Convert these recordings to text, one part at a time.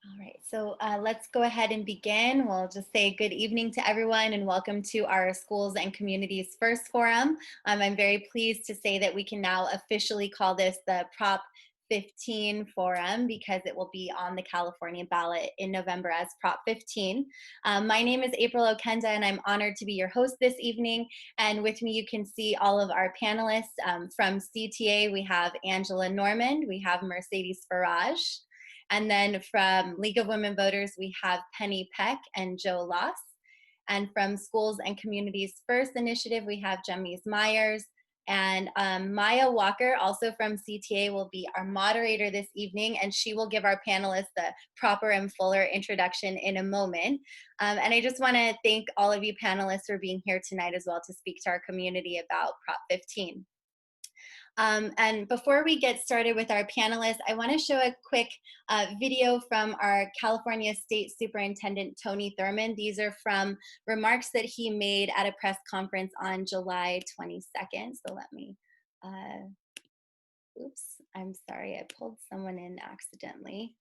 All right, so let's go ahead and begin. We'll just say good evening to everyone and welcome to our Schools and Communities First Forum. I'm very pleased to say that we can now officially call this the Prop 15 Forum because it will be on the California ballot in November as Prop 15. My name is April Okenda and I'm honored to be your host this evening. And with me, you can see all of our panelists. From CTA, we have Angela Normand, we have Mercedes Faraj. And then from League of Women Voters, we have Penny Peck and Joe Loss. And from Schools and Communities First Initiative, we have Jemies Myers. And Maya Walker, also from CTA, will be our moderator this evening, and she will give our panelists the proper and fuller introduction in a moment. And I just want to thank all of you panelists for being here tonight as well to speak to our community about Prop 15. And before we get started with our panelists, I want to show a quick video from our California State Superintendent, Tony Thurmond. These are from remarks that he made at a press conference on July 22nd. So let me, oops, I'm sorry, I pulled someone in accidentally.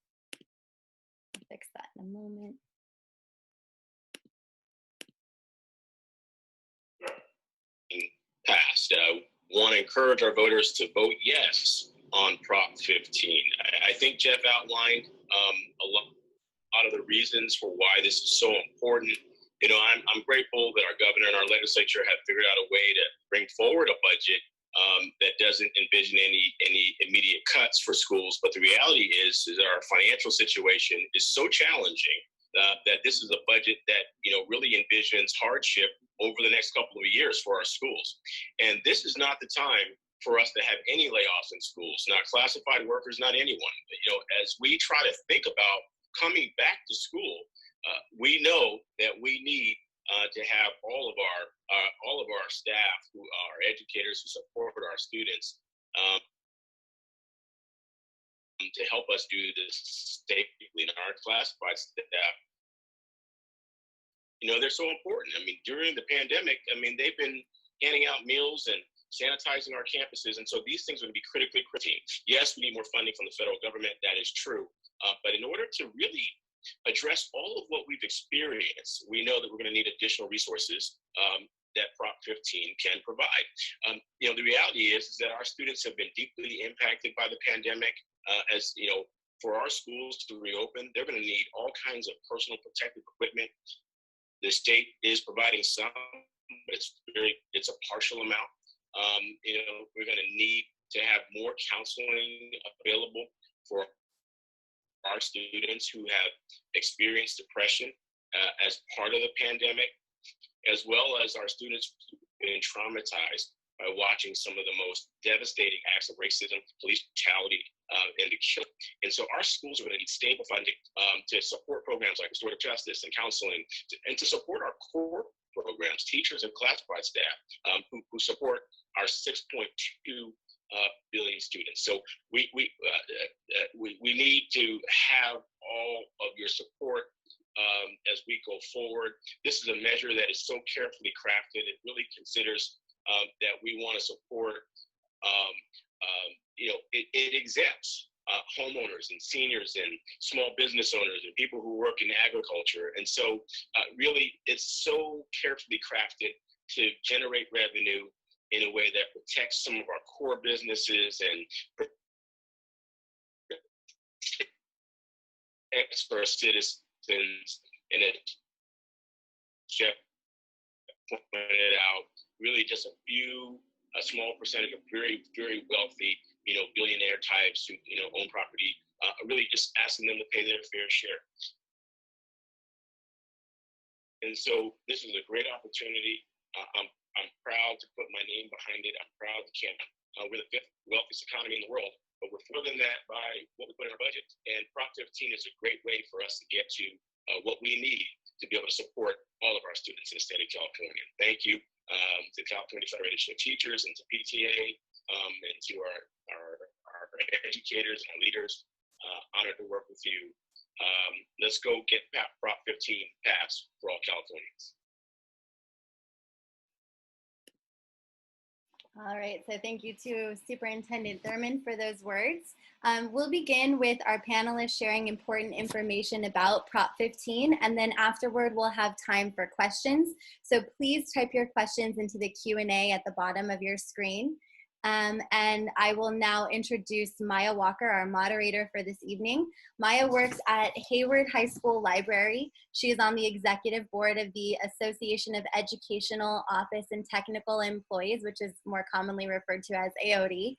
I'll fix that in a moment. Passed. Want to encourage our voters to vote yes on Prop 15. I think Jeff outlined a lot of the reasons for why this is so important. You know, I'm grateful that our governor and our legislature have figured out a way to bring forward a budget that doesn't envision any immediate cuts for schools. But the reality is that our financial situation is so challenging that this is a budget that, you know, really envisions hardship over the next couple of years for our schools. And this is not the time for us to have any layoffs in schools, not classified workers, not anyone. You know, as we try to think about coming back to school, we know that we need to have all of our staff who are educators who support our students to help us do this safely. In our classified staff, you know, they're so important. I mean, during the pandemic, I mean, they've been handing out meals and sanitizing our campuses. And so these things are going to be critically critical. Yes, we need more funding from the federal government. That is true. But in order to really address all of what we've experienced, we know that we're going to need additional resources that Prop 15 can provide. You know, the reality is that our students have been deeply impacted by the pandemic. As you know, for our schools to reopen, they're going to need all kinds of personal protective equipment. The state is providing some, but it's a partial amount. You know, we're going to need to have more counseling available for our students who have experienced depression as part of the pandemic, as well as our students who've been traumatized by watching some of the most devastating acts of racism, police brutality, and the killing. And so our schools are going to need stable funding to support programs like restorative justice and counseling, and to support our core programs, teachers and classified staff who support our 6.2 billion students. So we need to have all of your support as we go forward. This is a measure that is so carefully crafted. It really considers that we want to support, you know, it exempts homeowners and seniors and small business owners and people who work in agriculture. And so really, it's so carefully crafted to generate revenue in a way that protects some of our core businesses and protects our citizens. And it, Jeff pointed out, really just a small percentage of very, very wealthy, you know, billionaire types who, you know, own property, really just asking them to pay their fair share. And so this is a great opportunity. I'm proud to put my name behind it. I'm proud to Canada. We're the 5th wealthiest economy in the world, but we're further than that by what we put in our budget. And Prop 15 is a great way for us to get to what we need to be able to support all of our students in the state of California. Thank you to California Federation of Teachers and to PTA and to our educators and our leaders. Honored to work with you. Let's go get Prop 15 passed for all Californians. All right, so thank you to Superintendent Thurman for those words. We'll begin with our panelists sharing important information about Prop 15, and then afterward we'll have time for questions. So please type your questions into the Q&A at the bottom of your screen. And I will now introduce Maya Walker, our moderator for this evening. Maya works at Hayward High School Library. She is on the executive board of the Association of Educational Office and Technical Employees, which is more commonly referred to as AOD.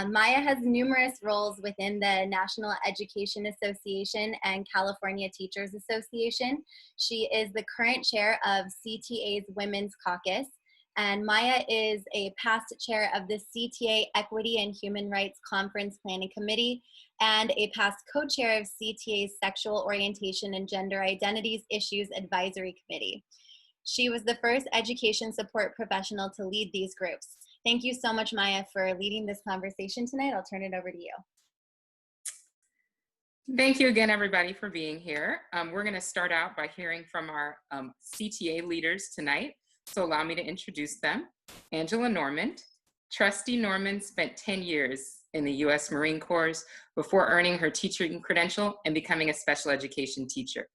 Maya has numerous roles within the National Education Association and California Teachers Association. She is the current chair of CTA's Women's Caucus. And Maya is a past chair of the CTA Equity and Human Rights Conference Planning Committee and a past co-chair of CTA's Sexual Orientation and Gender Identities Issues Advisory Committee. She was the first education support professional to lead these groups. Thank you so much, Maya, for leading this conversation tonight. I'll turn it over to you. Thank you again, everybody, for being here. We're going to start out by hearing from our CTA leaders tonight. So allow me to introduce them. Angela Normand. Trustee Normand spent 10 years in the U.S. Marine Corps before earning her teaching credential and becoming a special education teacher.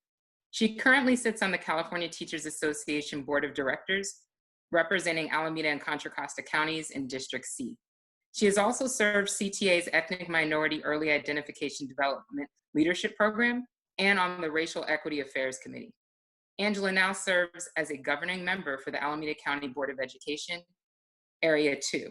She currently sits on the California Teachers Association Board of Directors, representing Alameda and Contra Costa counties in District C. She has also served CTA's Ethnic Minority Early Identification Development Leadership Program and on the Racial Equity Affairs Committee. Angela now serves as a governing member for the Alameda County Board of Education, Area 2.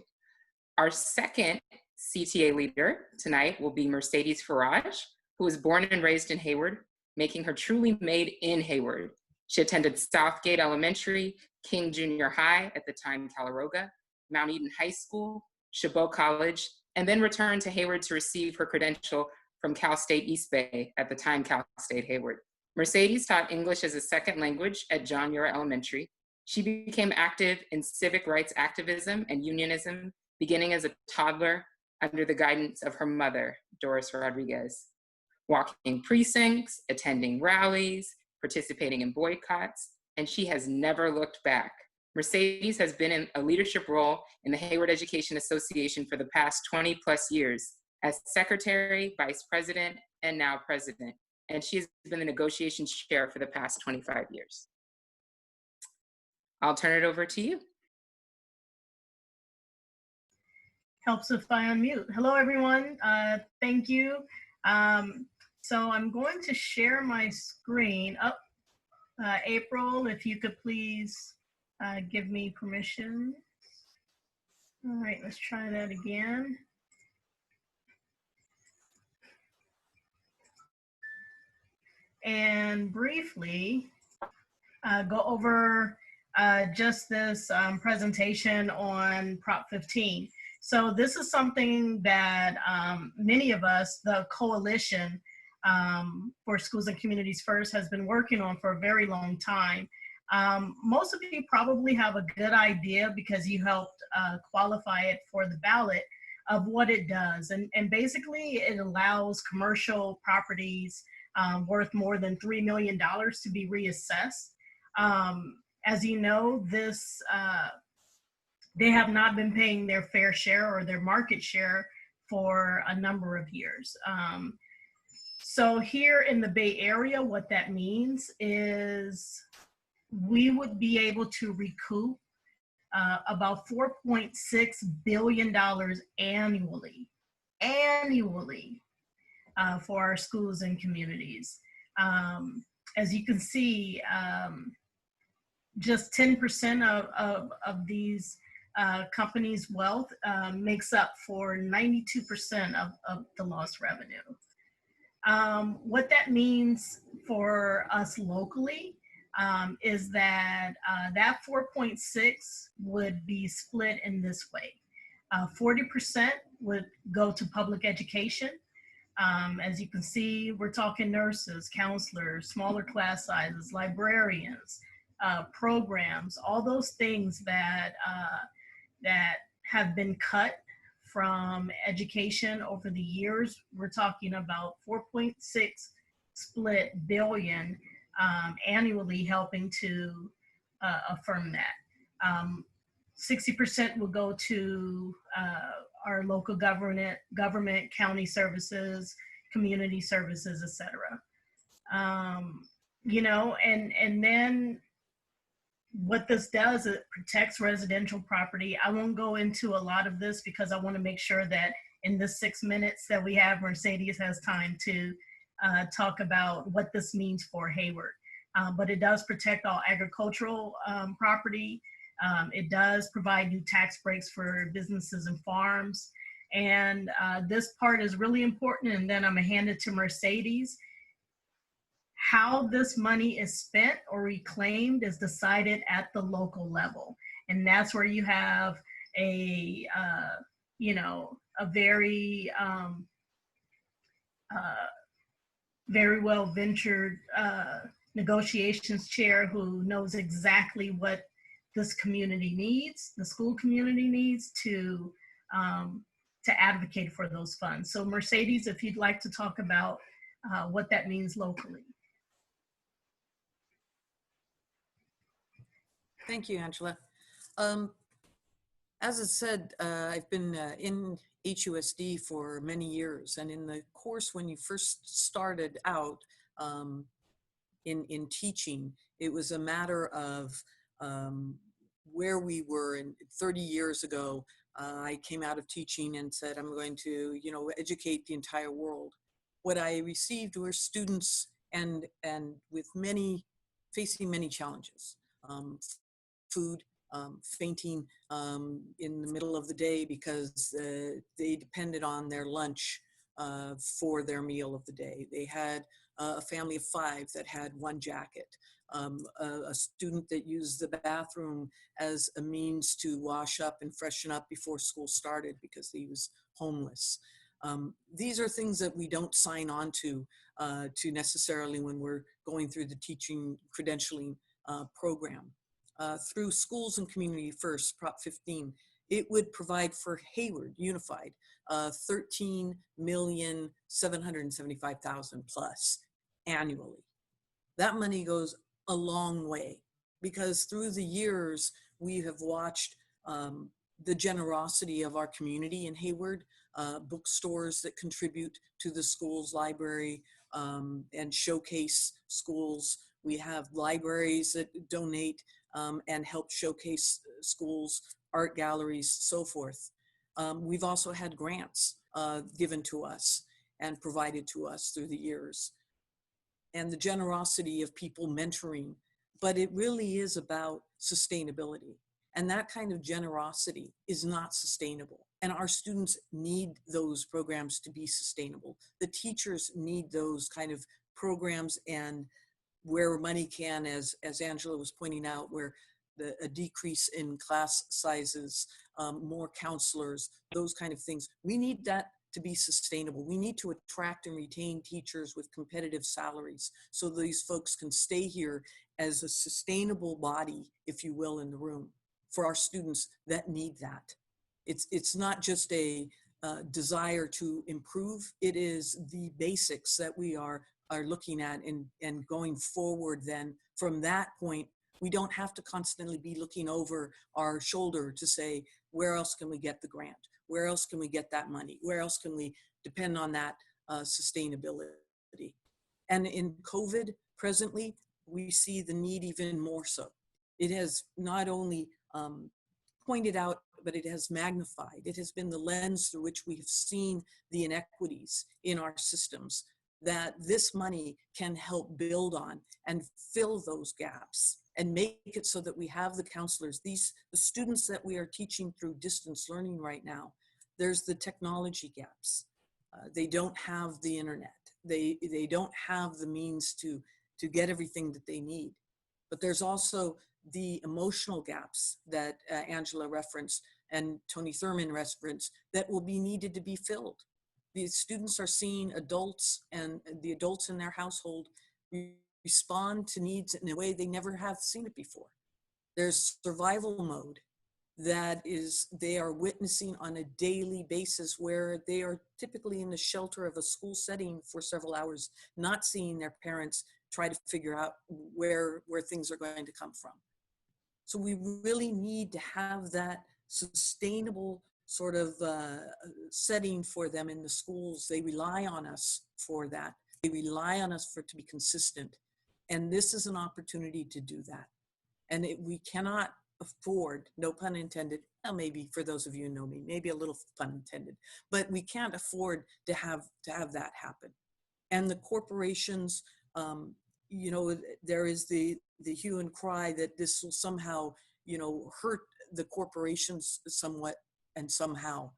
Our second CTA leader tonight will be Mercedes Faraj, who was born and raised in Hayward, making her truly made in Hayward. She attended Southgate Elementary, King Junior High, at the time Calaroga, Mount Eden High School, Chabot College, and then returned to Hayward to receive her credential from Cal State East Bay, at the time Cal State Hayward. Mercedes taught English as a second language at John Muir Elementary. She became active in civic rights activism and unionism, beginning as a toddler under the guidance of her mother, Doris Rodriguez. Walking precincts, attending rallies, participating in boycotts, and she has never looked back. Mercedes has been in a leadership role in the Hayward Education Association for the past 20 plus years as secretary, vice president, and now president. And she's been the negotiations chair for the past 25 years. I'll turn it over to you. Helps if I unmute. Hello, everyone. Thank you. So I'm going to share my screen. April, if you could please give me permission. All right, let's try that again. And briefly go over just this presentation on Prop 15. So this is something that many of us, the Coalition for Schools and Communities First, has been working on for a very long time. Most of you probably have a good idea because you helped qualify it for the ballot of what it does. And basically it allows commercial properties worth more than $3 million to be reassessed. As you know, this they have not been paying their fair share or their market share for a number of years. So here in the Bay Area, what that means is we would be able to recoup about $4.6 billion annually for our schools and communities. As you can see, just 10% of these companies' wealth makes up for 92% of the lost revenue. What that means for us locally is that that 4.6 would be split in this way. 40% would go to public education. As you can see, we're talking nurses, counselors, smaller class sizes, librarians, programs, all those things that have been cut from education over the years. We're talking about 4.6 split billion annually, helping to affirm that. 60% will go to our local government, county services, community services, etc. You know, and then what this does, it protects residential property. I won't go into a lot of this because I want to make sure that in the 6 minutes that we have, Mercedes has time to talk about what this means for Hayward. But it does protect all agricultural property. It does provide new tax breaks for businesses and farms. And this part is really important. And then I'm gonna hand it to Mercedes. How this money is spent or reclaimed is decided at the local level. And that's where you have a, you know, a very, very well ventured negotiations chair who knows exactly what this community needs, the school community needs to advocate for those funds. So Mercedes, if you'd like to talk about what that means locally. Thank you, Angela. As I said, I've been in HUSD for many years, and in the course when you first started out in teaching, it was a matter of where we were. In 30 years ago, I came out of teaching and said, I'm going to, you know, educate the entire world. What I received were students and with facing many challenges. Food, fainting in the middle of the day because they depended on their lunch for their meal of the day. They had a family of 5 that had 1 jacket. A student that used the bathroom as a means to wash up and freshen up before school started because he was homeless. These are things that we don't sign on to necessarily when we're going through the teaching credentialing program. Through Schools and Community First, Prop 15, it would provide for Hayward Unified 13,775,000 plus annually. That money goes a long way because through the years we have watched the generosity of our community in Hayward, bookstores that contribute to the school's library and showcase schools. We have libraries that donate and help showcase schools, art galleries, so forth. We've also had grants given to us and provided to us through the years. And the generosity of people mentoring, but it really is about sustainability. And that kind of generosity is not sustainable. And our students need those programs to be sustainable. The teachers need those kind of programs, and where money can, as Angela was pointing out, where a decrease in class sizes, more counselors, those kind of things. We need that to be sustainable. We need to attract and retain teachers with competitive salaries so these folks can stay here as a sustainable body, if you will, in the room for our students that need that. It's not just a desire to improve. It is the basics that we are looking at and going forward. Then from that point, we don't have to constantly be looking over our shoulder to say, where else can we get the grant? Where else can we get that money? Where else can we depend on that sustainability? And in COVID presently, we see the need even more so. It has not only pointed out, but it has magnified. It has been the lens through which we have seen the inequities in our systems that this money can help build on and fill those gaps and make it so that we have the counselors. The students that we are teaching through distance learning right now, there's the technology gaps. They don't have the internet. They don't have the means to get everything that they need. But there's also the emotional gaps that Angela referenced and Tony Thurman referenced that will be needed to be filled. The students are seeing adults, and the adults in their household respond to needs in a way they never have seen it before. There's survival mode that they are witnessing on a daily basis, where they are typically in the shelter of a school setting for several hours, not seeing their parents try to figure out where things are going to come from. So we really need to have that sustainable sort of setting for them in the schools. They rely on us for that. They rely on us for it to be consistent. And this is an opportunity to do that. And we cannot afford, no pun intended, well, maybe for those of you who know me, maybe a little pun intended, but we can't afford to have that happen. And the corporations, you know, there is the hue and cry that this will somehow, you know, hurt the corporations somewhat and somehow.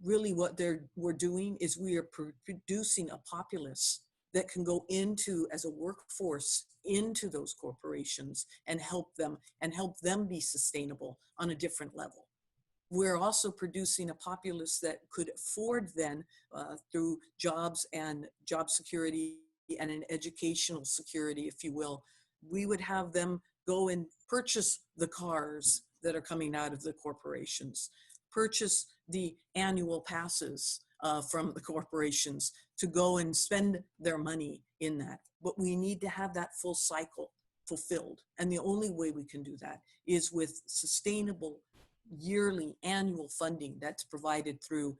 Really what we're doing is we are producing a populace that can go into as a workforce into those corporations and help them be sustainable on a different level. We're also producing a populace that could afford then through jobs and job security and an educational security, if you will, we would have them go and purchase the cars that are coming out of the corporations, purchase the annual passes from the corporations to go and spend their money in that. But we need to have that full cycle fulfilled. And the only way we can do that is with sustainable yearly annual funding that's provided through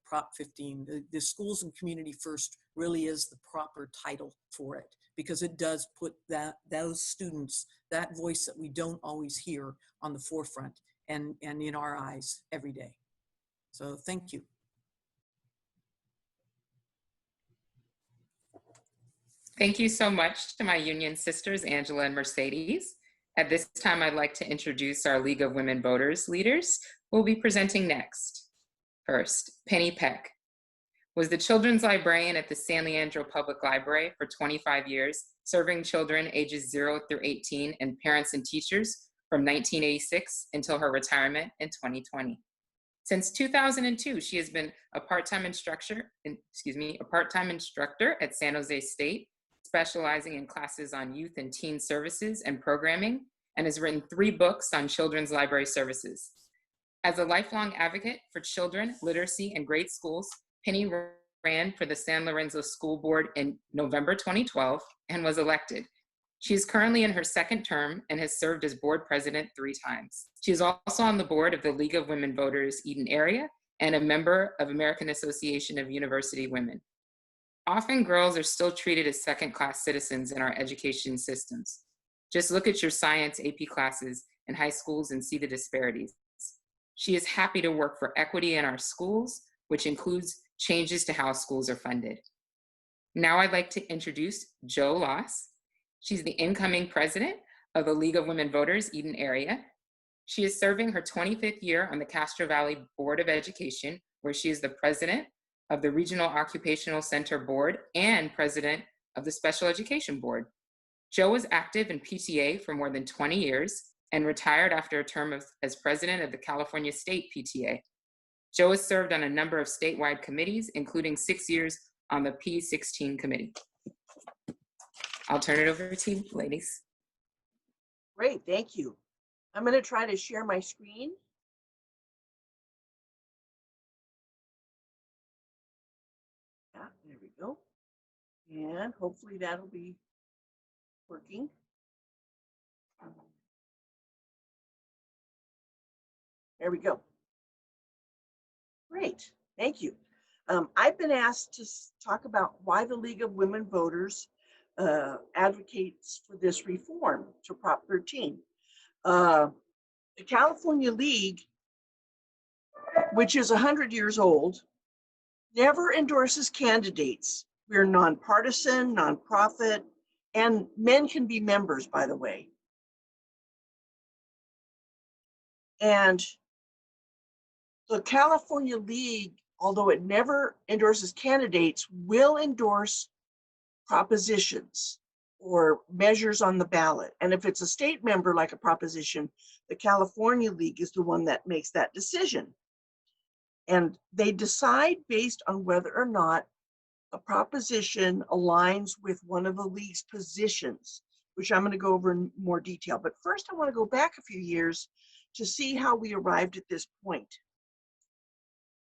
Prop 15. The Schools and Community First really is the proper title for it, because it does put those students, that voice that we don't always hear, on the forefront and in our eyes every day. So thank you. Thank you so much to my union sisters, Angela and Mercedes. At this time, I'd like to introduce our League of Women Voters leaders who will be presenting next. First, Penny Peck was the children's librarian at the San Leandro Public Library for 25 years, serving children ages 0 through 18 and parents and teachers from 1986 until her retirement in 2020. Since 2002, she has been a part-time instructor at San Jose State, specializing in classes on youth and teen services and programming, and has written 3 books on children's library services. As a lifelong advocate for children, literacy, and great schools, Penny ran for the San Lorenzo School Board in November 2012 and was elected. She is currently in her 2nd term and has served as board president 3 times. She is also on the board of the League of Women Voters Eden Area and a member of American Association of University Women. Often girls are still treated as second-class citizens in our education systems. Just look at your science AP classes in high schools and see the disparities. She is happy to work for equity in our schools, which includes changes to how schools are funded. Now I'd like to introduce Jo Loss. She's the incoming president of the League of Women Voters Eden Area. She is serving her 25th year on the Castro Valley Board of Education, where she is the president of the Regional Occupational Center Board and president of the Special Education Board. Jo was active in PTA for more than 20 years and retired after a term as president of the California State PTA. Jo has served on a number of statewide committees, including 6 years on the P16 committee. I'll turn it over to you, ladies. Great, thank you. I'm going to try to share my screen. Yeah, there we go. And hopefully that'll be working. There we go. Great, thank you. I've been asked to talk about why the League of Women Voters advocates for this reform to Prop 13. The California League, which is 100 years old, never endorses candidates. We're nonpartisan, nonprofit, and men can be members, by the way. And the California League, although it never endorses candidates, will endorse propositions or measures on the ballot. And if it's a state member like a proposition, the California League is the one that makes that decision. And they decide based on whether or not a proposition aligns with one of the league's positions, which I'm going to go over in more detail. But first, I want to go back a few years to see how we arrived at this point.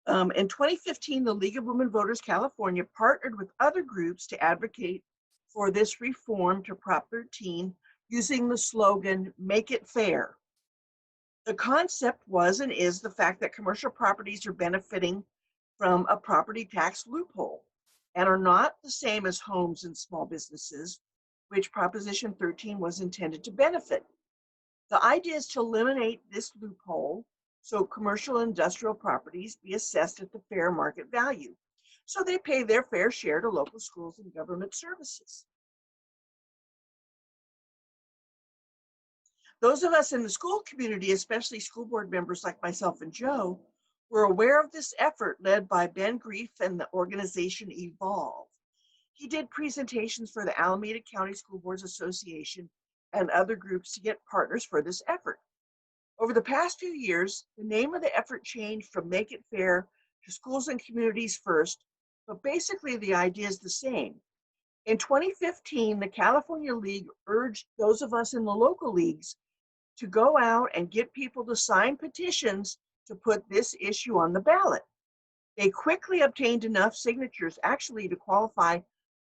In 2015, the League of Women Voters California partnered with other groups to advocate for this reform to Prop 13 using the slogan, "Make it fair." The concept was and is the fact that commercial properties are benefiting from a property tax loophole and are not the same as homes and small businesses, which Proposition 13 was intended to benefit. The idea is to eliminate this loophole so commercial and industrial properties be assessed at the fair market value, so they pay their fair share to local schools and government services. Those of us in the school community, especially school board members like myself and Joe, were aware of this effort led by Ben Grief and the organization Evolve. He did presentations for the Alameda County School Boards Association and other groups to get partners for this effort. Over the past few years, the name of the effort changed from Make It Fair to Schools and Communities First, but basically the idea is the same. In 2015, the California League urged those of us in the local leagues to go out and get people to sign petitions to put this issue on the ballot. They quickly obtained enough signatures actually to qualify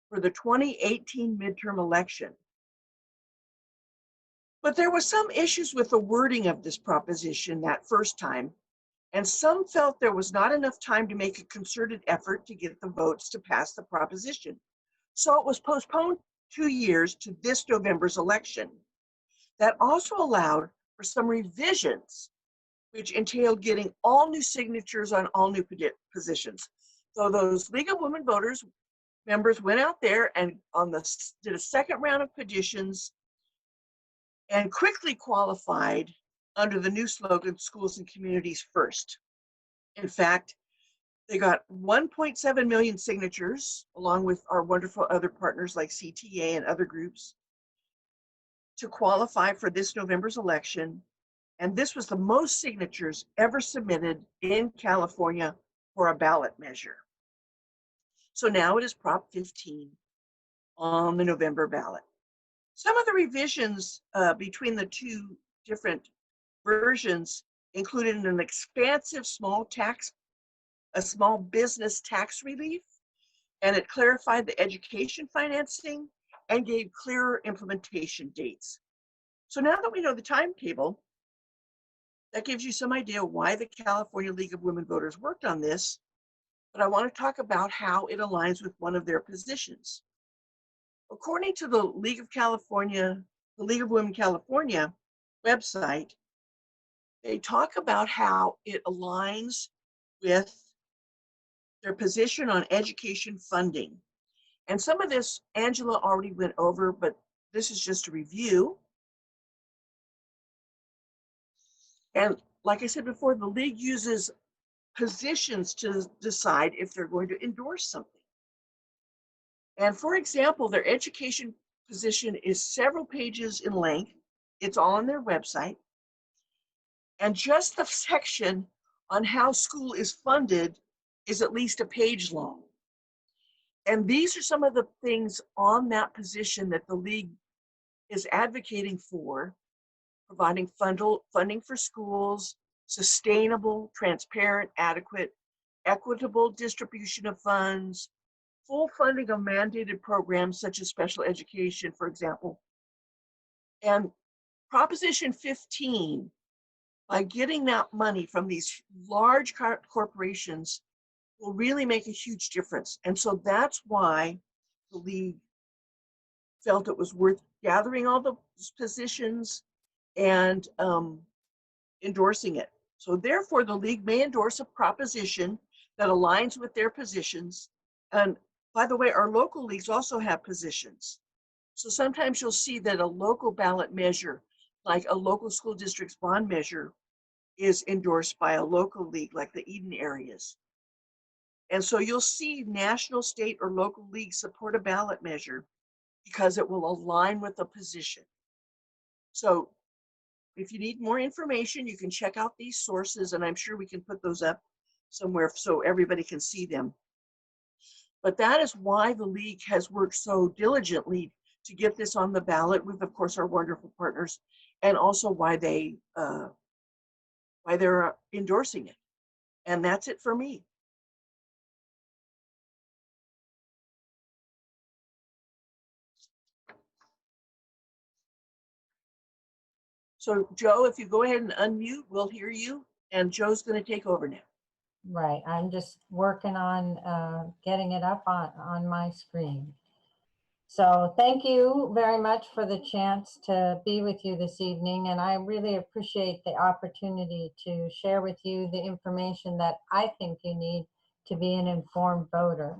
for the 2018 midterm election. But there were some issues with the wording of this proposition that first time, and some felt there was not enough time to make a concerted effort to get the votes to pass the proposition. So it was postponed 2 years to this November's election. That also allowed for some revisions, which entailed getting all new signatures on all new positions. So those League of Women Voters members went out there and did a second round of petitions and quickly qualified under the new slogan, Schools and Communities First. In fact, they got 1.7 million signatures, along with our wonderful other partners like CTA and other groups, to qualify for this November's election. And this was the most signatures ever submitted in California for a ballot measure. So now it is Prop 15 on the November ballot. Some of the revisions between the two different versions included an expansive small business tax relief, and it clarified the education financing and gave clearer implementation dates. So now that we know the timetable, that gives you some idea why the California League of Women Voters worked on this, but I want to talk about how it aligns with one of their positions. According to the League of Women California website, they talk about how it aligns with their position on education funding. And some of this Angela already went over, but this is just a review. And like I said before, the league uses positions to decide if they're going to endorse something. And for example, their education position is several pages in length. It's all on their website. And just the section on how school is funded is at least a page long. And these are some of the things on that position that the league is advocating for: providing funding for schools, sustainable, transparent, adequate, equitable distribution of funds, full funding of mandated programs such as special education, for example. And Proposition 15, by getting that money from these large corporations, will really make a huge difference. And so that's why the league felt it was worth gathering all the positions and endorsing it. So therefore, the league may endorse a proposition that aligns with their positions. And by the way, our local leagues also have positions. So sometimes you'll see that a local ballot measure, like a local school district's bond measure, is endorsed by a local league, like the Eden areas. And so you'll see national, state, or local leagues support a ballot measure because it will align with a position. So if you need more information, you can check out these sources, and I'm sure we can put those up somewhere so everybody can see them. But that is why the league has worked so diligently to get this on the ballot with, of course, our wonderful partners, and also why they're endorsing it. And that's it for me. So Joe, if you go ahead and unmute, we'll hear you. And Joe's going to take over now. Right, I'm just working on getting it up on my screen. So thank you very much for the chance to be with you this evening, and I really appreciate the opportunity to share with you the information that I think you need to be an informed voter.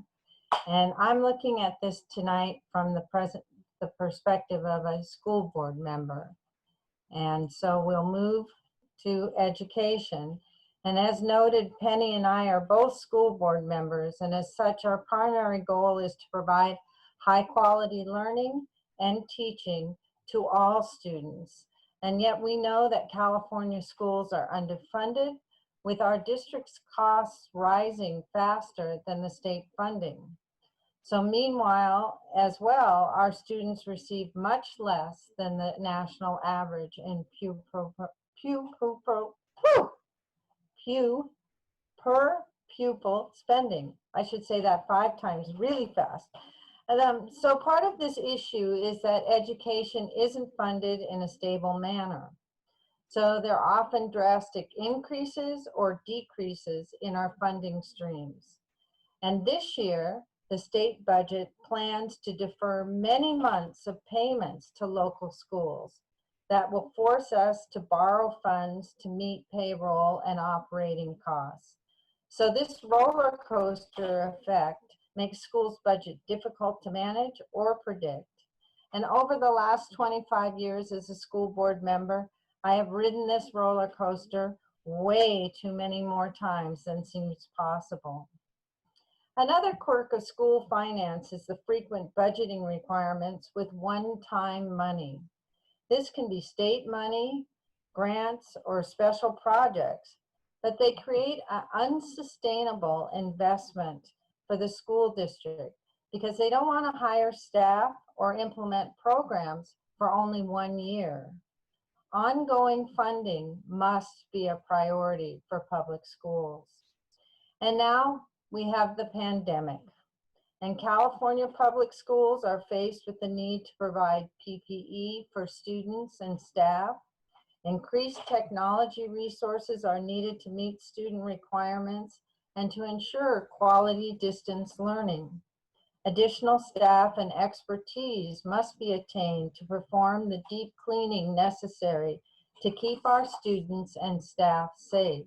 And I'm looking at this tonight from the perspective of a school board member. And so we'll move to education. And as noted, Penny and I are both school board members, and as such, our primary goal is to provide high quality learning and teaching to all students. And yet we know that California schools are underfunded, with our district's costs rising faster than the state funding. So meanwhile, as well, our students receive much less than the national average in pew per pupil spending. I should say that 5 times really fast. So part of this issue is that education isn't funded in a stable manner. So there are often drastic increases or decreases in our funding streams. And this year, the state budget plans to defer many months of payments to local schools that will force us to borrow funds to meet payroll and operating costs. So this roller coaster effect makes schools' budget difficult to manage or predict. And over the last 25 years as a school board member, I have ridden this roller coaster way too many more times than seems possible. Another quirk of school finance is the frequent budgeting requirements with one-time money. This can be state money, grants, or special projects, but they create an unsustainable investment for the school district because they don't want to hire staff or implement programs for only 1 year. Ongoing funding must be a priority for public schools. And now we have the pandemic, and California public schools are faced with the need to provide PPE for students and staff. Increased technology resources are needed to meet student requirements and to ensure quality distance learning. Additional staff and expertise must be attained to perform the deep cleaning necessary to keep our students and staff safe.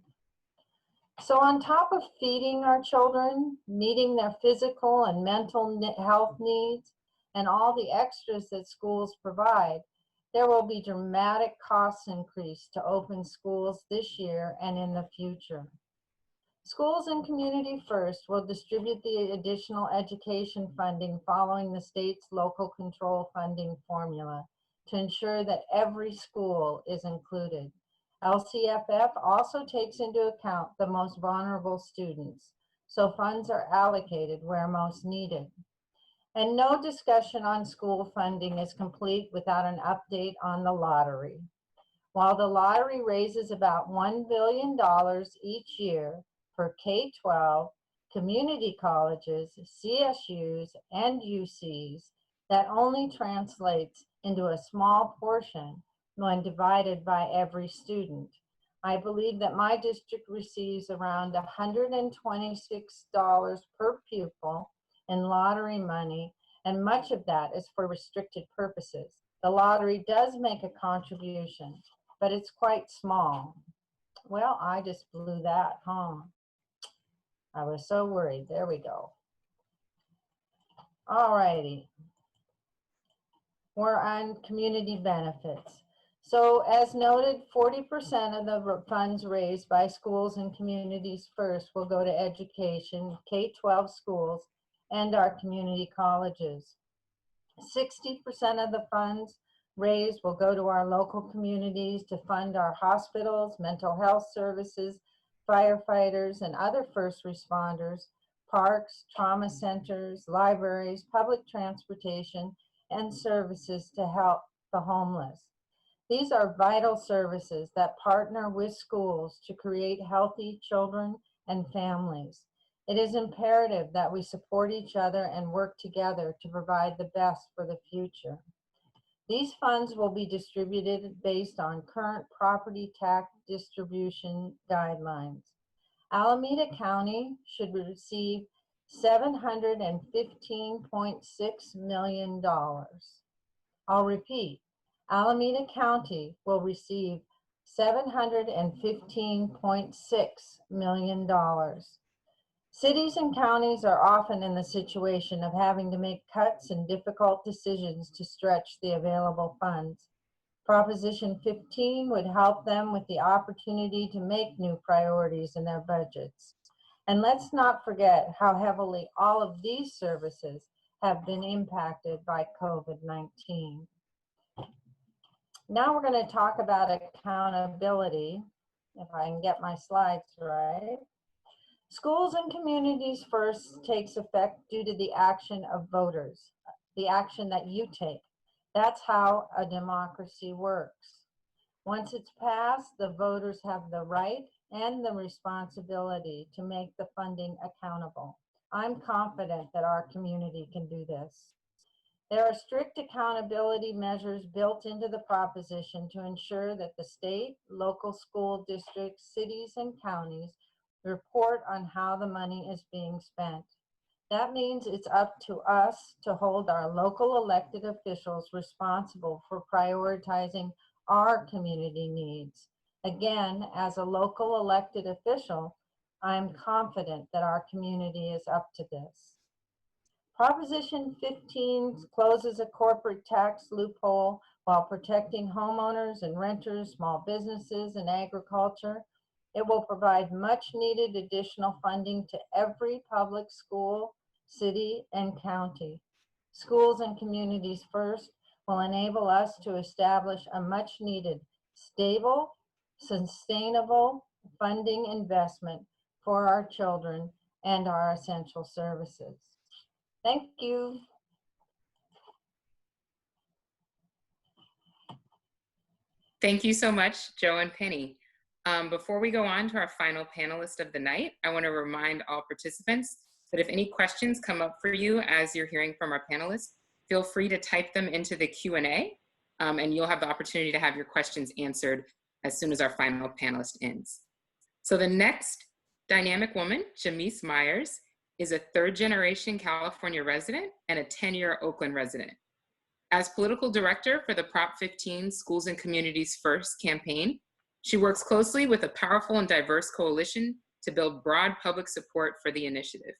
So on top of feeding our children, meeting their physical and mental health needs, and all the extras that schools provide, there will be dramatic cost increase to open schools this year and in the future. Schools and Community First will distribute the additional education funding following the state's local control funding formula to ensure that every school is included. LCFF also takes into account the most vulnerable students, so funds are allocated where most needed. And no discussion on school funding is complete without an update on the lottery. While the lottery raises about $1 billion each year for K-12, community colleges, CSUs, and UCs, that only translates into a small portion when divided by every student. I believe that my district receives around $126 per pupil in lottery money, and much of that is for restricted purposes. The lottery does make a contribution, but it's quite small. Well, I just blew that, huh? I was so worried. There we go. All righty. We're on community benefits. So as noted, 40% of the funds raised by Schools and Communities First will go to education, K-12 schools, and our community colleges. 60% of the funds raised will go to our local communities to fund our hospitals, mental health services, firefighters, and other first responders, parks, trauma centers, libraries, public transportation, and services to help the homeless. These are vital services that partner with schools to create healthy children and families. It is imperative that we support each other and work together to provide the best for the future. These funds will be distributed based on current property tax distribution guidelines. Alameda County should receive $715.6 million. I'll repeat, Alameda County will receive $715.6 million. Cities and counties are often in the situation of having to make cuts and difficult decisions to stretch the available funds. Proposition 15 would help them with the opportunity to make new priorities in their budgets. And let's not forget how heavily all of these services have been impacted by COVID-19. Now we're going to talk about accountability, if I can get my slides right. Schools and Communities First takes effect due to the action of voters, the action that you take. That's how a democracy works. Once it's passed, the voters have the right and the responsibility to make the funding accountable. I'm confident that our community can do this. There are strict accountability measures built into the proposition to ensure that the state, local school districts, cities, and counties report on how the money is being spent. That means it's up to us to hold our local elected officials responsible for prioritizing our community needs. Again, as a local elected official, I'm confident that our community is up to this. Proposition 15 closes a corporate tax loophole while protecting homeowners and renters, small businesses, and agriculture. It will provide much needed additional funding to every public school, city, and county. Schools and Communities First will enable us to establish a much needed, stable, sustainable funding investment for our children and our essential services. Thank you. Thank you so much, Joe and Penny. Before we go on to our final panelist of the night, I want to remind all participants that if any questions come up for you as you're hearing from our panelists, feel free to type them into the Q&A, and you'll have the opportunity to have your questions answered as soon as our final panelist ends. So the next dynamic woman, Jamise Myers, is a third-generation California resident and a 10-year Oakland resident. As political director for the Prop 15 Schools and Communities First campaign, she works closely with a powerful and diverse coalition to build broad public support for the initiative.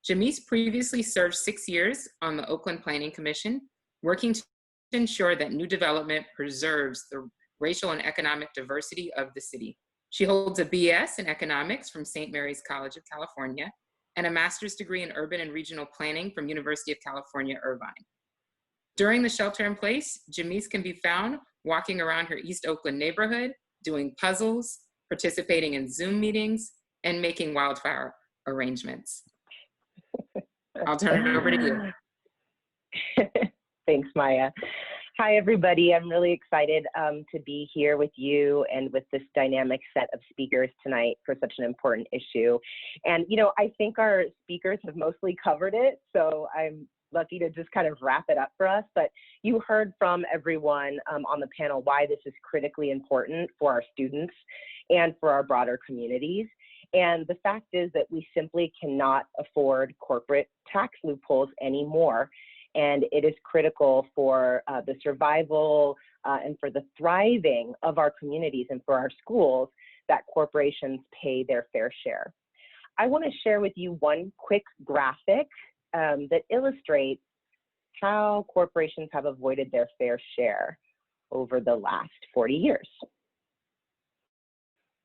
Jamise previously served 6 years on the Oakland Planning Commission, working to ensure that new development preserves the racial and economic diversity of the city. She holds a BS in economics from St. Mary's College of California and a master's degree in urban and regional planning from University of California, Irvine. During the shelter in place, Jamise can be found walking around her East Oakland neighborhood, doing puzzles, participating in Zoom meetings, and making wildfire arrangements. I'll turn it over to you. Thanks, Maya. Hi, everybody. I'm really excited to be here with you and with this dynamic set of speakers tonight for such an important issue. And, you know, I think our speakers have mostly covered it, so I'm lucky to just kind of wrap it up for us. But you heard from everyone on the panel why this is critically important for our students and for our broader communities. And the fact is that we simply cannot afford corporate tax loopholes anymore. And it is critical for the survival and for the thriving of our communities and for our schools that corporations pay their fair share. I want to share with you one quick graphic that illustrates how corporations have avoided their fair share over the last 40 years.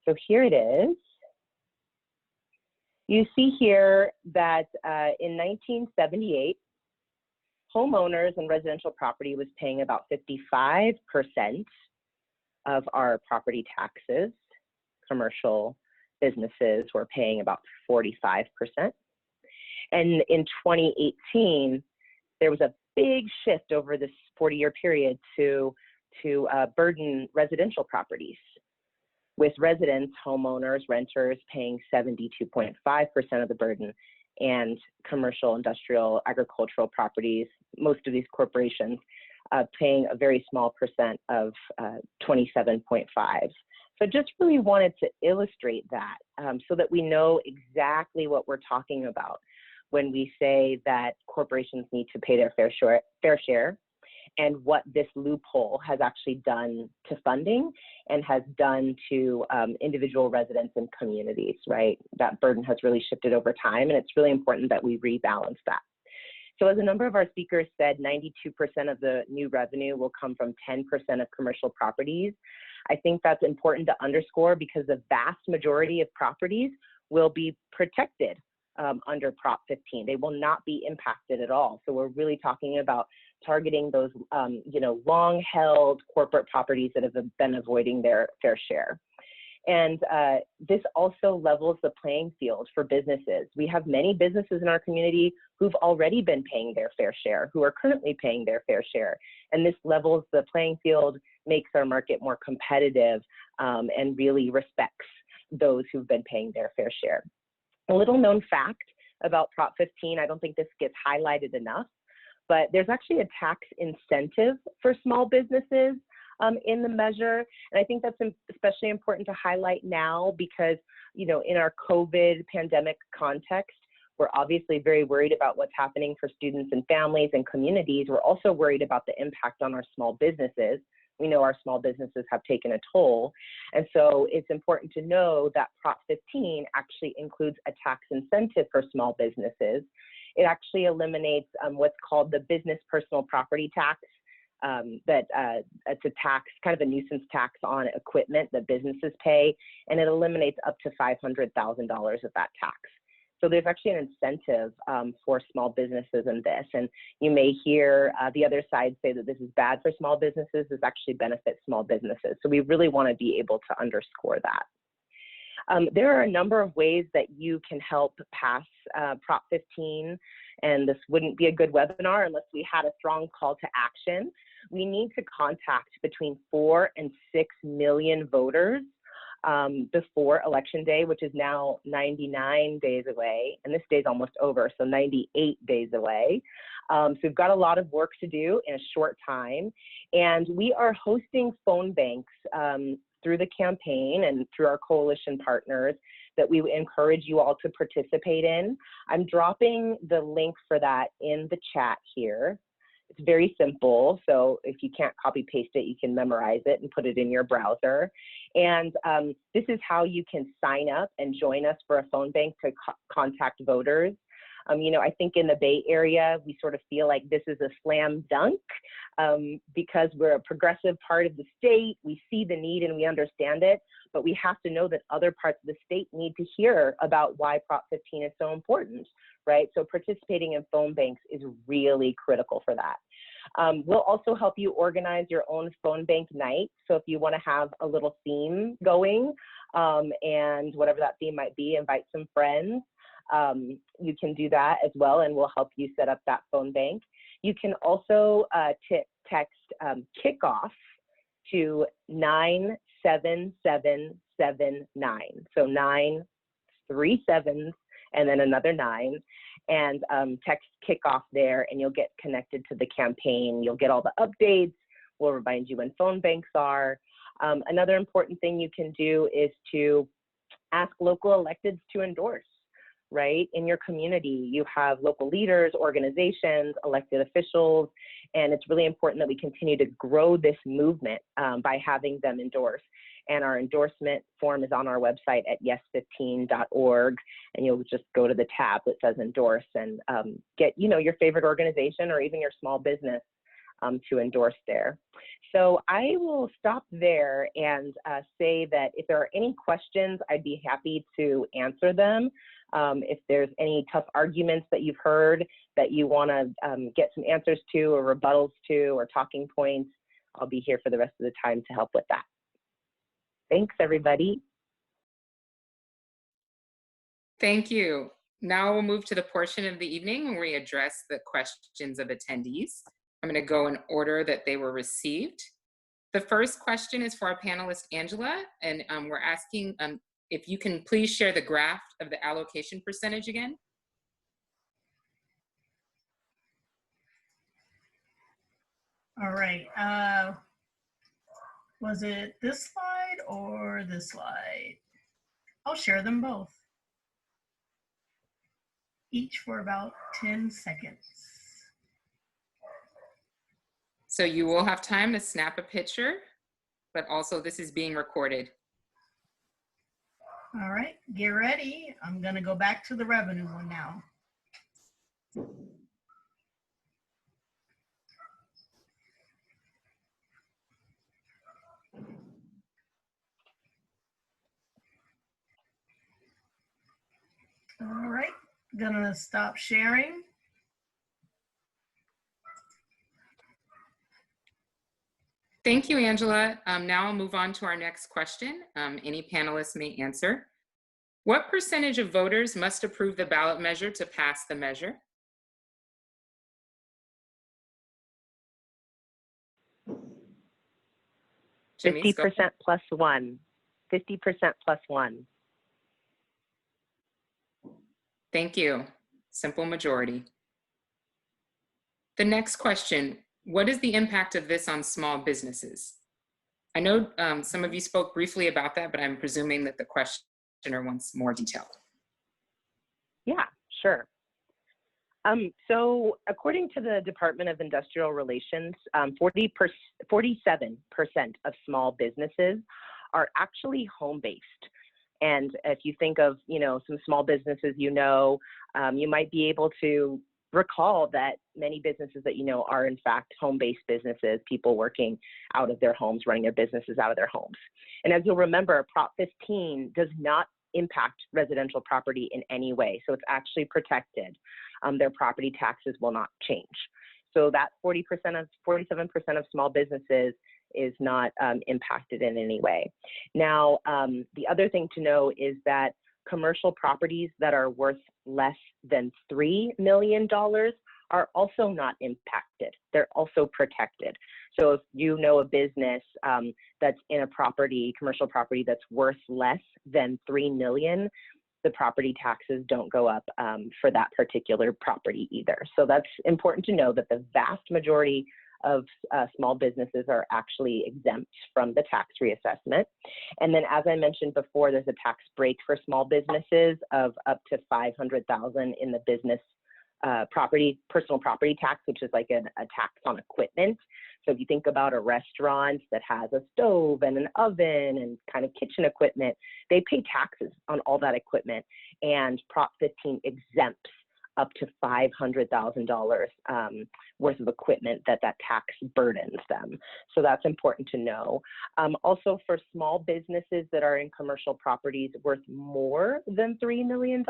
So here it is. You see here that in 1978, homeowners and residential property was paying about 55% of our property taxes. Commercial businesses were paying about 45%. And in 2018, there was a big shift over this 40-year period to burden residential properties, with residents, homeowners, renters paying 72.5% of the burden, and commercial, industrial, agricultural properties, most of these corporations paying a very small percent of 27.5. So just really wanted to illustrate that so that we know exactly what we're talking about when we say that corporations need to pay their fair share, and what this loophole has actually done to funding and has done to individual residents and communities, right? That burden has really shifted over time, and it's really important that we rebalance that. So as a number of our speakers said, 92% of the new revenue will come from 10% of commercial properties. I think that's important to underscore because the vast majority of properties will be protected under Prop 15. They will not be impacted at all. So we're really talking about targeting those, long-held corporate properties that have been avoiding their fair share. And this also levels the playing field for businesses. We have many businesses in our community who've already been paying their fair share, who are currently paying their fair share. And this levels the playing field, makes our market more competitive, and really respects those who've been paying their fair share. A little known fact about Prop 15, I don't think this gets highlighted enough, but there's actually a tax incentive for small businesses in the measure. And I think that's especially important to highlight now because, in our COVID pandemic context, we're obviously very worried about what's happening for students and families and communities. We're also worried about the impact on our small businesses. We know our small businesses have taken a toll. And so it's important to know that Prop 15 actually includes a tax incentive for small businesses. It actually eliminates what's called the business personal property tax. It's a tax, kind of a nuisance tax on equipment that businesses pay, and it eliminates up to $500,000 of that tax. So there's actually an incentive for small businesses in this. And you may hear the other side say that this is bad for small businesses. This actually benefits small businesses. So we really want to be able to underscore that. There are a number of ways that you can help pass Prop 15, and this wouldn't be a good webinar unless we had a strong call to action. We need to contact between 4 and 6 million voters before Election Day, which is now 99 days away, and this day's almost over, so 98 days away. So we've got a lot of work to do in a short time, and we are hosting phone banks through the campaign and through our coalition partners that we encourage you all to participate in. I'm dropping the link for that in the chat here. It's very simple, so if you can't copy paste it, you can memorize it and put it in your browser. And this is how you can sign up and join us for a phone bank to contact voters. I think in the Bay Area, we sort of feel like this is a slam dunk because we're a progressive part of the state. We see the need and we understand it, but we have to know that other parts of the state need to hear about why Prop 15 is so important, right? So participating in phone banks is really critical for that. We'll also help you organize your own phone bank night. So if you want to have a little theme going and whatever that theme might be, invite some friends. You can do that as well, and we'll help you set up that phone bank. You can also text kickoff to 97779. So 9 3 7s and then another 9, and text kickoff there, and you'll get connected to the campaign. You'll get all the updates. We'll remind you when phone banks are. Another important thing you can do is to ask local electeds to endorse. Right? In your community, you have local leaders, organizations, elected officials, and it's really important that we continue to grow this movement by having them endorse. And our endorsement form is on our website at yes15.org, and you'll just go to the tab that says endorse and get, your favorite organization or even your small business to endorse there. So I will stop there and say that if there are any questions, I'd be happy to answer them. If there's any tough arguments that you've heard that you want to get some answers to or rebuttals to or talking points, I'll be here for the rest of the time to help with that. Thanks, everybody. Thank you. Now we'll move to the portion of the evening where we address the questions of attendees. I'm going to go in order that they were received. The first question is for our panelist, Angela, and we're asking if you can please share the graph of the allocation percentage again. All right. Was it this slide or this slide? I'll share them both, each for about 10 seconds. So you will have time to snap a picture, but also this is being recorded. All right, get ready. I'm gonna go back to the revenue one now. All right, gonna stop sharing. Thank you, Angela. Now I'll move on to our next question. Any panelists may answer. What percentage of voters must approve the ballot measure to pass the measure? Janice, go 50% plus one. 50% plus one. Thank you. Simple majority. The next question, what is the impact of this on small businesses? I know some of you spoke briefly about that, but I'm presuming that the questioner wants more detail. Yeah, sure. So according to the Department of Industrial Relations, 47% of small businesses are actually home-based. And if you think of, some small businesses, you might be able to recall that many businesses that are in fact home-based businesses, people working out of their homes, running their businesses out of their homes. And as you'll remember, Prop 15 does not impact residential property in any way. So it's actually protected. Their property taxes will not change. So that 47% of small businesses is not impacted in any way. Now, the other thing to know is that commercial properties that are worth less than $3 million are also not impacted. They're also protected. So if you know a business that's in a commercial property that's worth less than $3 million, the property taxes don't go up for that particular property either. So that's important to know, that the vast majority of small businesses are actually exempt from the tax reassessment. And then, as I mentioned before, there's a tax break for small businesses of up to $500,000 in the business personal property tax, which is like a tax on equipment. So if you think about a restaurant that has a stove and an oven and kind of kitchen equipment, they pay taxes on all that equipment, and Prop 15 exempts up to $500,000 worth of equipment that tax burdens them. So that's important to know. Also, for small businesses that are in commercial properties worth more than $3 million,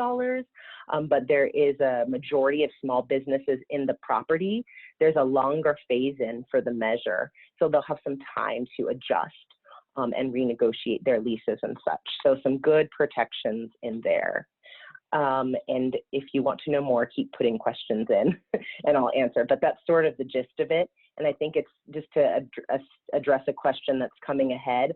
but there is a majority of small businesses in the property, there's a longer phase-in for the measure. So they'll have some time to adjust and renegotiate their leases and such. So some good protections in there. And if you want to know more, keep putting questions in and I'll answer, but that's sort of the gist of it. And I think it's just to address a question that's coming ahead.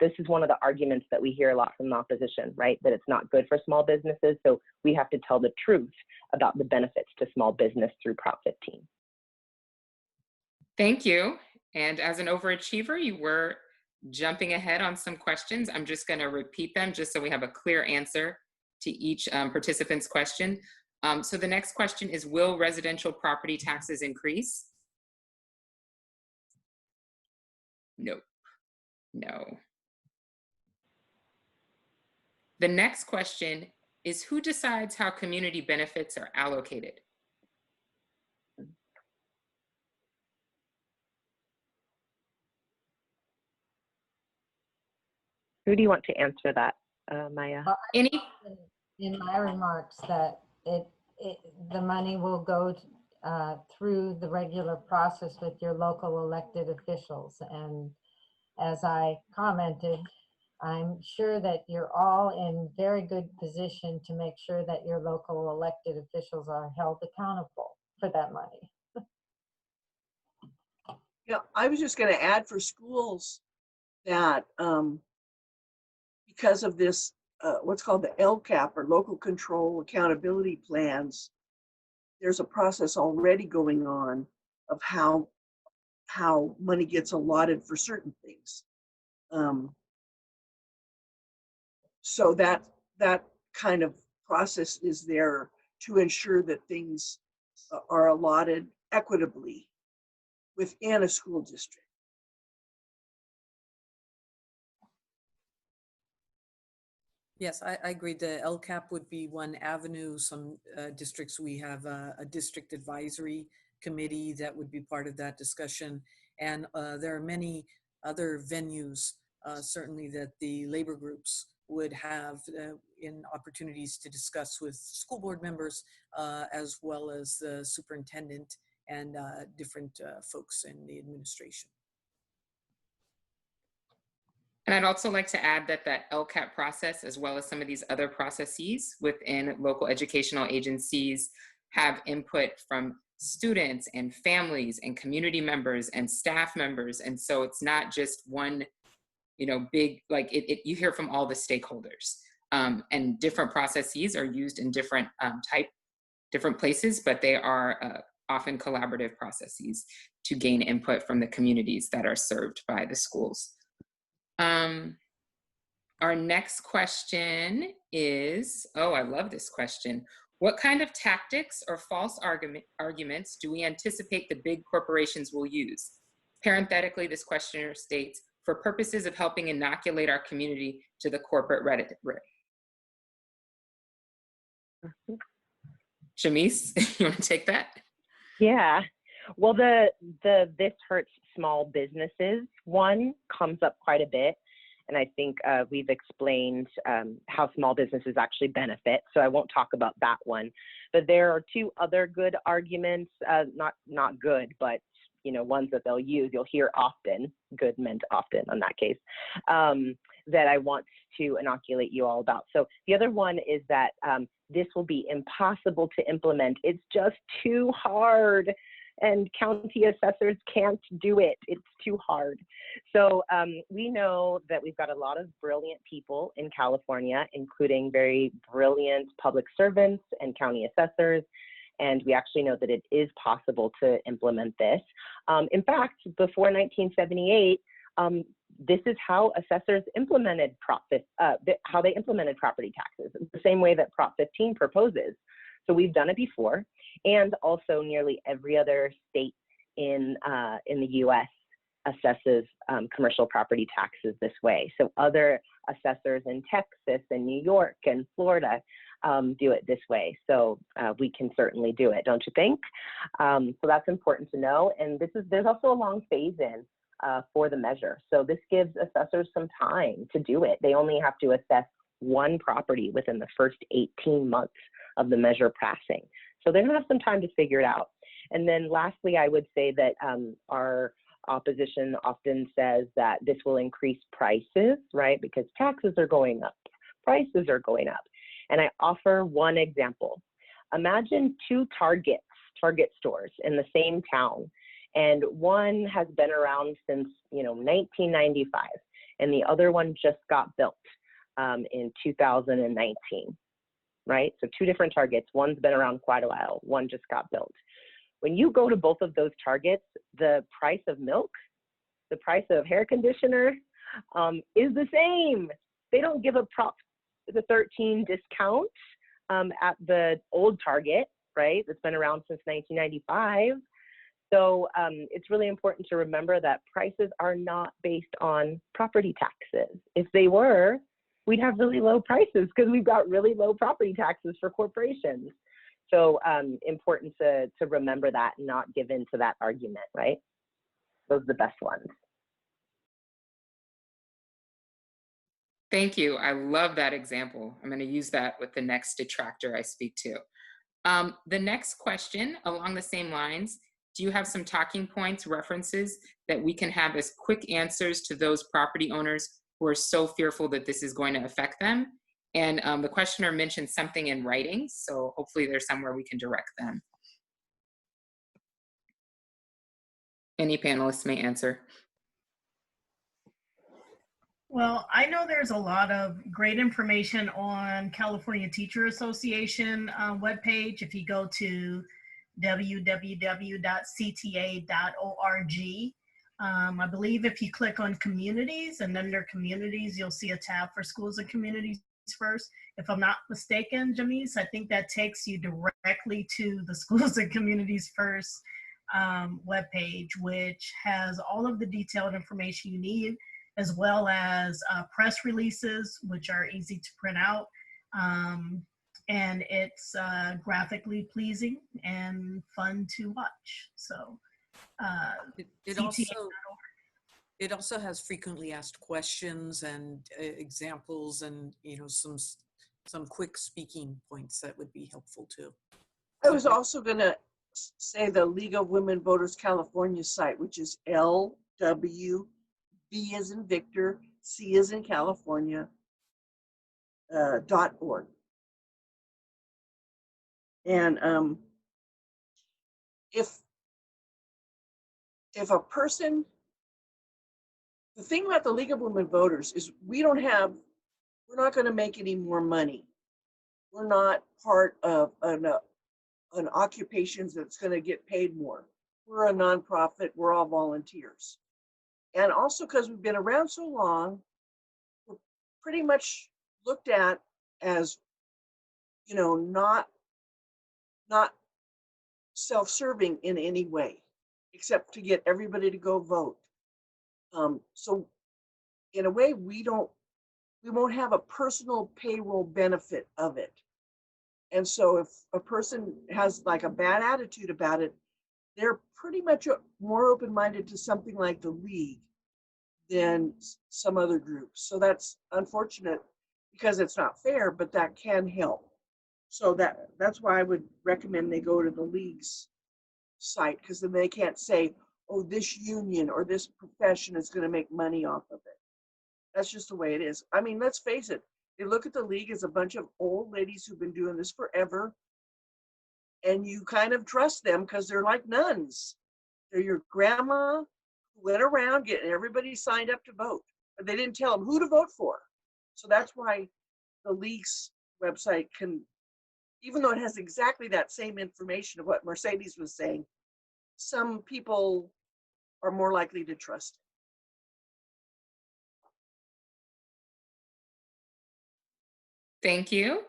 This is one of the arguments that we hear a lot from the opposition, right? That it's not good for small businesses. So we have to tell the truth about the benefits to small business through Prop 15. Thank you. And as an overachiever, you were jumping ahead on some questions. I'm just going to repeat them just so we have a clear answer to each participant's question. So the next question is, will residential property taxes increase? Nope. No. The next question is, who decides how community benefits are allocated? Who do you want to answer that, Maya? Any? In my remarks that the money will go through the regular process with your local elected officials. And as I commented, I'm sure that you're all in very good position to make sure that your local elected officials are held accountable for that money. Yeah, I was just going to add for schools that because of this, what's called the LCAP, or Local Control Accountability Plans, there's a process already going on of how how money gets allotted for certain things. So that kind of process is there to ensure that things are allotted equitably within a school district. Yes, I agree. The LCAP would be one avenue. Some districts, we have a district advisory committee that would be part of that discussion. And there are many other venues, certainly that the labor groups would have in opportunities to discuss with school board members, as well as the superintendent and different folks in the administration. And I'd also like to add that that LCAP process, as well as some of these other processes within local educational agencies, have input from students and families and community members and staff members. And so it's not just one, big, like you hear from all the stakeholders. And different processes are used in different different places, but they are often collaborative processes to gain input from the communities that are served by the schools. Our next question is, oh, I love this question. What kind of tactics or false arguments do we anticipate the big corporations will use? Parenthetically, this questioner states, for purposes of helping inoculate our community to the corporate Reddit. Shamice, you want to take that? Yeah. Well, the this hurts small businesses one comes up quite a bit. And I think we've explained how small businesses actually benefit. So I won't talk about that one. But there are two other good arguments, not good, but ones that they'll use. You'll hear often, good meant often in that case, that I want to inoculate you all about. So the other one is that this will be impossible to implement. It's just too hard. And county assessors can't do it. It's too hard. So we know that we've got a lot of brilliant people in California, including very brilliant public servants and county assessors. And we actually know that it is possible to implement this. In fact, before 1978, this is how assessors implemented how they implemented property taxes, the same way that Prop 15 proposes. So we've done it before, and also nearly every other state in the U.S. assesses commercial property taxes this way. So other assessors in Texas and New York and Florida do it this way. So we can certainly do it, don't you think? So that's important to know. And there's also a long phase-in for the measure. So this gives assessors some time to do it. They only have to assess one property within the first 18 months of the measure passing. So they're gonna have some time to figure it out. And then lastly, I would say that our opposition often says that this will increase prices, right? Because taxes are going up, prices are going up. And I offer one example. Imagine two Target stores in the same town, and one has been around since 1995, and the other one just got built in 2019. Right? So two different Targets. One's been around quite a while. One just got built. When you go to both of those Targets, the price of milk, the price of hair conditioner is the same. They don't give a Prop 13 discount at the old Target, right? That's been around since 1995. So it's really important to remember that prices are not based on property taxes. If they were, we'd have really low prices because we've got really low property taxes for corporations. So important to remember that and not give in to that argument, right? Those are the best ones. Thank you. I love that example. I'm going to use that with the next detractor I speak to. The next question along the same lines, do you have some talking points, references that we can have as quick answers to those property owners who are so fearful that this is going to affect them? And the questioner mentioned something in writing, so hopefully there's somewhere we can direct them. Any panelists may answer. Well, I know there's a lot of great information on California Teacher Association webpage. If you go to www.cta.org, I believe if you click on communities and under communities, you'll see a tab for schools and communities first. If I'm not mistaken, Jamise, I think that takes you directly to the schools and communities first webpage, which has all of the detailed information you need, as well as press releases, which are easy to print out. And it's graphically pleasing and fun to watch. So It also has frequently asked questions and examples and, you know, some quick speaking points that would be helpful too. I was also going to say the League of Women Voters California site, which is LW, V as in Victor, C as in California, .org. And if a person, the thing about the League of Women Voters is we're not going to make any more money. We're not part of an occupation that's going to get paid more. We're a nonprofit. We're all volunteers. And also because we've been around so long, we're pretty much looked at as, you know, not self-serving in any way, except to get everybody to go vote. So in a way, we won't have a personal payroll benefit of it. And so if a person has like a bad attitude about it, they're pretty much more open-minded to something like the League than some other groups. So that's unfortunate because it's not fair, but that can help. So that's why I would recommend they go to the League's site, because then they can't say, oh, this union or this profession is going to make money off of it. That's just the way it is. I mean, let's face it. They look at the League as a bunch of old ladies who've been doing this forever, and you kind of trust them because they're like nuns. They're your grandma who went around getting everybody signed up to vote, but they didn't tell them who to vote for. So that's why the League's website can, even though it has exactly that same information of what Mercedes was saying, some people are more likely to trust it. Thank you.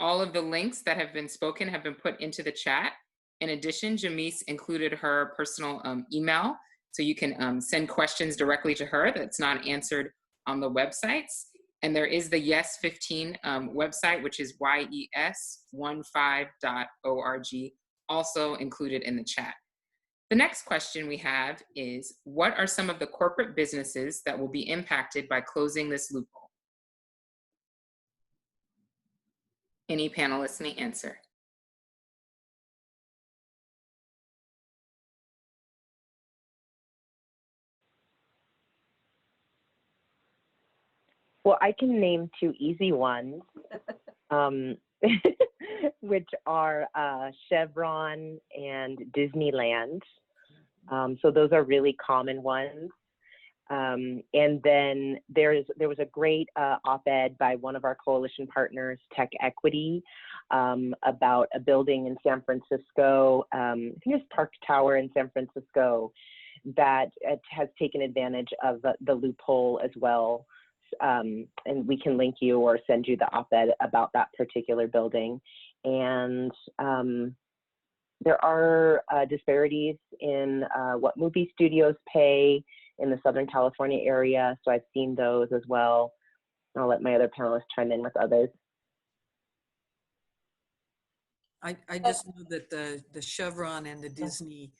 All of the links that have been spoken have been put into the chat. In addition, Jamise included her personal email, so you can send questions directly to her that's not answered on the websites. And there is the Yes15 website, which is yes15.org, also included in the chat. The next question we have is, what are some of the corporate businesses that will be impacted by closing this loophole? Any panelists may answer. Well, I can name two easy ones, which are Chevron and Disneyland. So those are really common ones. And then there was a great op-ed by one of our coalition partners, Tech Equity, about a building in San Francisco, I think it's Park Tower in San Francisco, that has taken advantage of the loophole as well. And we can link you or send you the op-ed about that particular building. And there are disparities in what movie studios pay in the Southern California area. So I've seen those as well. I'll let my other panelists chime in with others. I just know that the Chevron and the Disney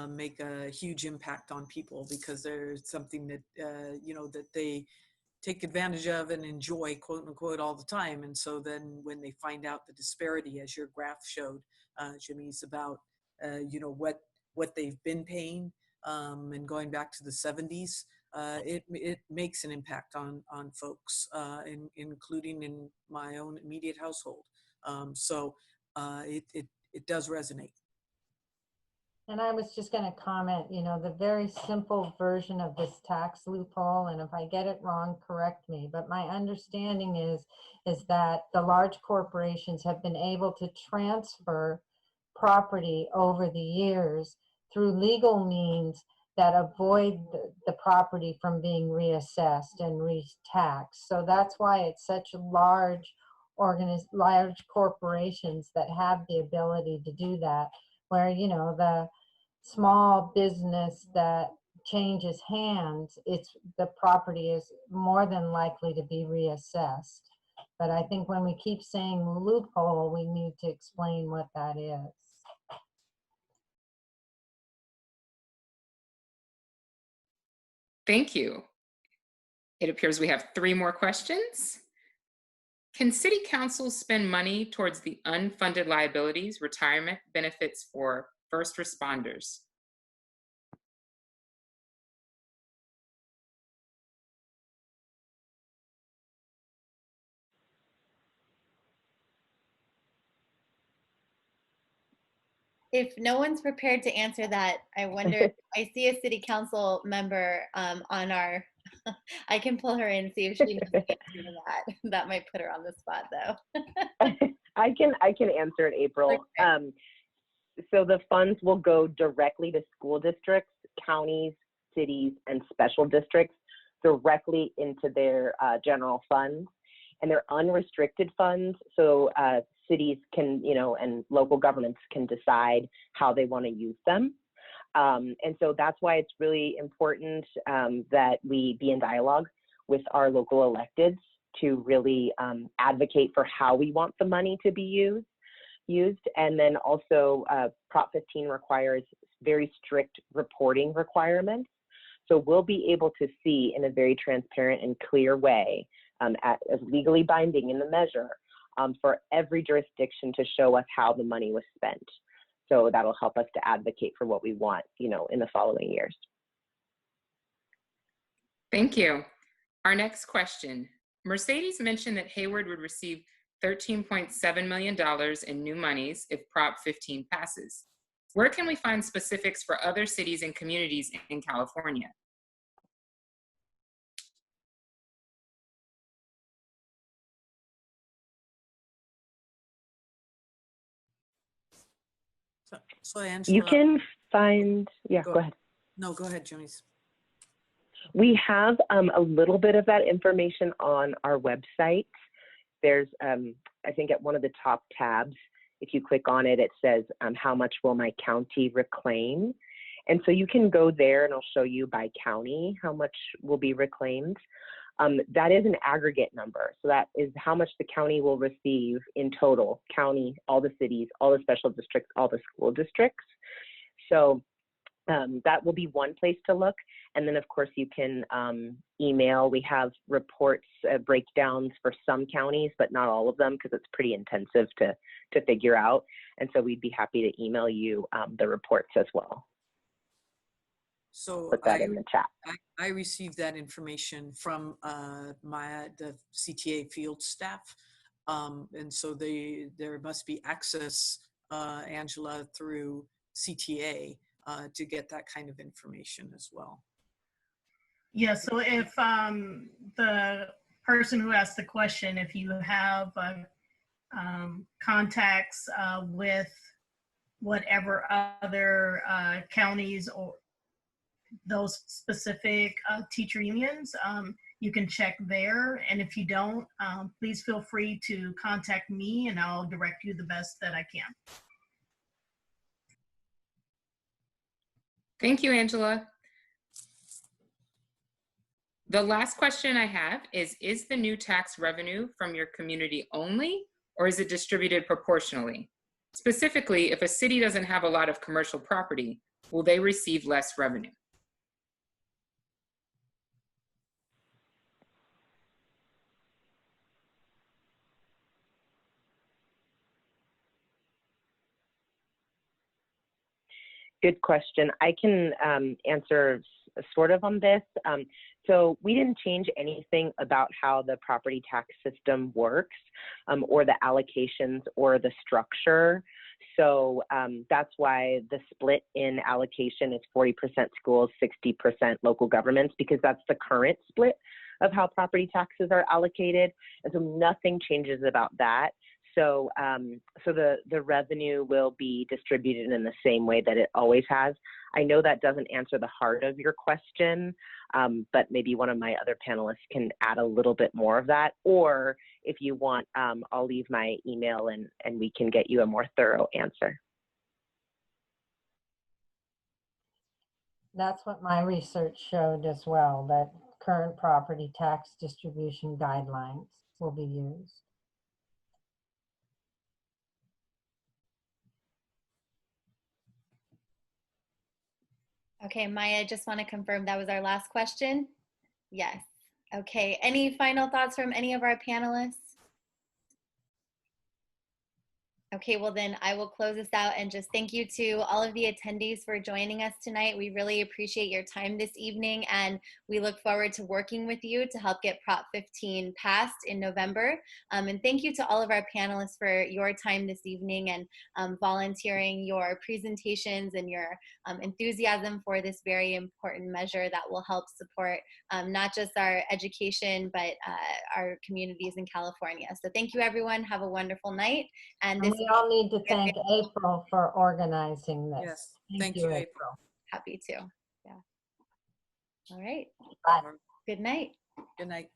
make a huge impact on people because they're something that, you know, that they take advantage of and enjoy, quote unquote, all the time. And so then when they find out the disparity, as your graph showed, Jamise, about, you know, what they've been paying and going back to the 70s, it makes an impact on folks, including in my own immediate household. So it does resonate. And I was just going to comment, you know, the very simple version of this tax loophole, and if I get it wrong, correct me, but my understanding is that the large corporations have been able to transfer property over the years through legal means that avoid the property from being reassessed and re-taxed. So that's why it's such large corporations that have the ability to do that, where, you know, the small business that changes hands, the property is more than likely to be reassessed. But I think when we keep saying loophole, we need to explain what that is. Thank you. It appears we have 3 more questions. Can city councils spend money towards the unfunded liabilities, retirement benefits for first responders? If no one's prepared to answer that, I wonder, I see a city council member on our, I can pull her in, see if she knows the answer to that. That might put her on the spot though. I can answer it, April. Okay. So the funds will go directly to school districts, counties, cities, and special districts directly into their general funds. And they're unrestricted funds, so cities can, you know, and local governments can decide how they want to use them. And so that's why it's really important that we be in dialogue with our local electeds to really advocate for how we want the money to be used. And then also Prop 15 requires very strict reporting requirements. So we'll be able to see in a very transparent and clear way, as legally binding in the measure, for every jurisdiction to show us how the money was spent. So that'll help us to advocate for what we want, you know, in the following years. Thank you. Our next question. Mercedes mentioned that Hayward would receive $13.7 million in new monies if Prop 15 passes. Where can we find specifics for other cities and communities in California? So Angela, You can find, yeah, go ahead. No, go ahead, Jonice. We have a little bit of that information on our website. There's, I think at one of the top tabs, if you click on it, it says, how much will my county reclaim? And so you can go there and it'll show you by county how much will be reclaimed. That is an aggregate number. So that is how much the county will receive in total, county, all the cities, all the special districts, all the school districts. So that will be one place to look. And then of course you can email. We have reports, breakdowns for some counties, but not all of them because it's pretty intensive to figure out. And so we'd be happy to email you the reports as well. So put that in the chat. I received that information from the CTA field staff. And so there must be access, Angela, through CTA to get that kind of information as well. Yeah, so if the person who asked the question, if you have contacts with whatever other counties or those specific teacher unions, you can check there. And if you don't, please feel free to contact me and I'll direct you the best that I can. Thank you, Angela. The last question I have is the new tax revenue from your community only, or is it distributed proportionally? Specifically, if a city doesn't have a lot of commercial property, will they receive less revenue? Good question. I can answer sort of on this. So we didn't change anything about how the property tax system works or the allocations or the structure. So that's why the split in allocation is 40% schools, 60% local governments, because that's the current split of how property taxes are allocated. And so nothing changes about that. So, so the revenue will be distributed in the same way that it always has. I know that doesn't answer the heart of your question, but maybe one of my other panelists can add a little bit more of that. Or if you want, I'll leave my email and we can get you a more thorough answer. That's what my research showed as well, that current property tax distribution guidelines will be used. Okay, Maya, just want to confirm that was our last question? Yes. Okay, any final thoughts from any of our panelists? Okay, well then I will close this out and just thank you to all of the attendees for joining us tonight. We really appreciate your time this evening, and we look forward to working with you to help get Prop 15 passed in November. And thank you to all of our panelists for your time this evening and volunteering your presentations and your enthusiasm for this very important measure that will help support not just our education, but our communities in California. So thank you, everyone. Have a wonderful night. And this we all need to thank April for organizing this. Yes, thank you, April. Happy to. Yeah. All right. Bye. Good night. Good night.